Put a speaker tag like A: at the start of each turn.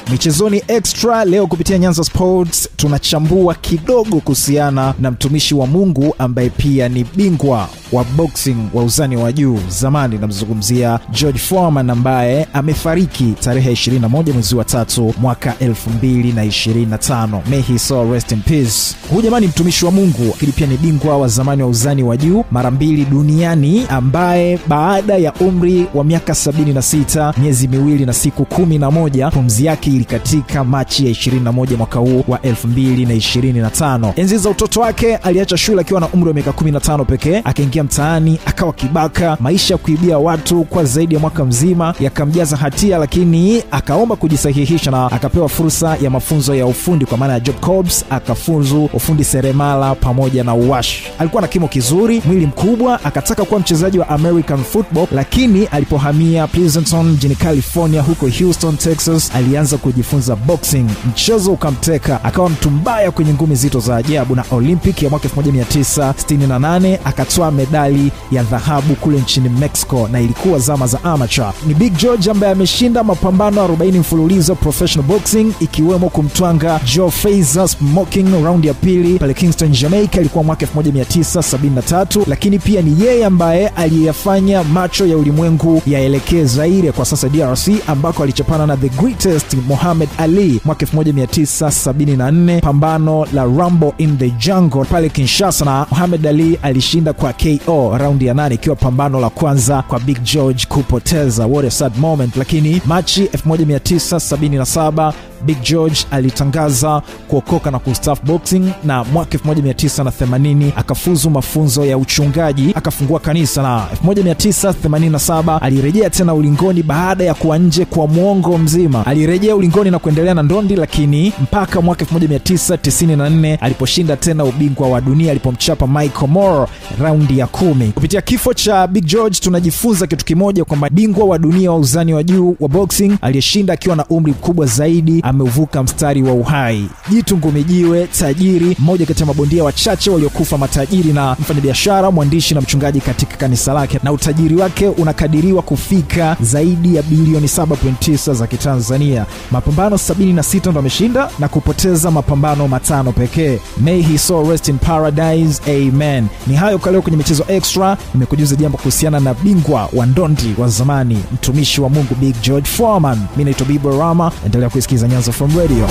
A: Michezoni extra leo kupitia Nyanza Sports tunachambua kidogo kuhusiana na mtumishi wa Mungu ambaye pia ni bingwa wa boxing wa uzani wa juu zamani. Namzungumzia George Foreman ambaye amefariki tarehe 21 mwezi wa 3 mwaka 2025. May he so rest in peace. Huyu jamani mtumishi wa Mungu lakini pia ni bingwa wa zamani wa uzani wa juu mara 2 duniani, ambaye baada ya umri wa miaka 76 miezi 2 na siku 11 pumzi yake ilikatika Machi ya 21 mwaka huu wa 2025. Enzi za utoto wake aliacha shule akiwa na umri wa miaka 15 pekee, akaingia mtaani akawa kibaka. Maisha kuibia watu kwa zaidi ya mwaka mzima yakamjaza hatia, lakini akaomba kujisahihisha na akapewa fursa ya mafunzo ya ufundi kwa maana ya job corps. Akafunzu ufundi seremala pamoja na uwashi. Alikuwa na kimo kizuri, mwili mkubwa, akataka kuwa mchezaji wa American football, lakini alipohamia Pleasanton mjini California huko Houston Texas alianza kujifunza boxing. Mchezo ukamteka, akawa mtu mbaya kwenye ngumi zito za ajabu, na Olympic ya mwaka 1968 akatoa medali ya dhahabu kule nchini Mexico, na ilikuwa zama za amateur. Ni Big George ambaye ameshinda mapambano 40 mfululizo professional boxing, ikiwemo kumtwanga Joe Frazier smoking round ya pili pale Kingston, Jamaica, ilikuwa mwaka 1973. Lakini pia ni yeye ambaye aliyafanya macho ya ulimwengu yaelekee Zaire, kwa sasa DRC, ambako alichapana na the greatest Muhammad Ali mwaka 1974, pambano la Rumble in the Jungle pale Kinshasa, na Muhammad Ali alishinda kwa KO raundi ya 8, ikiwa pambano la kwanza kwa Big George kupoteza. What a sad moment. Lakini Machi 1977 Big George alitangaza kuokoka na kustaafu boxing, na mwaka 1980 akafuzu mafunzo ya uchungaji, akafungua kanisa, na 1987 alirejea tena ulingoni baada ya kuwa nje kwa muongo mzima. Alirejea ulingoni na kuendelea na ndondi, lakini mpaka mwaka 1994 aliposhinda tena ubingwa wa dunia alipomchapa Michael Moore raundi ya 10. Kupitia kifo cha Big George tunajifunza kitu kimoja, kwamba bingwa wa dunia wa uzani wa juu wa boxing aliyeshinda akiwa na umri mkubwa zaidi ameuvuka mstari wa uhai. Jitu Ngumijiwe, tajiri, mmoja kati ya mabondia wachache waliokufa matajiri, na mfanyabiashara, mwandishi na mchungaji katika kanisa lake, na utajiri wake unakadiriwa kufika zaidi ya bilioni 7.9 za Kitanzania. Mapambano 76 ndo ameshinda na kupoteza mapambano 5 pekee. May he so rest in paradise, amen. Ni hayo kwa leo kwenye michezo extra. Nimekujuza jambo kuhusiana na bingwa wa ndondi wa zamani, mtumishi wa Mungu Big George Foreman. Mimi naitwa Bibo Rama, endelea kusikiza Nyanza from Radio.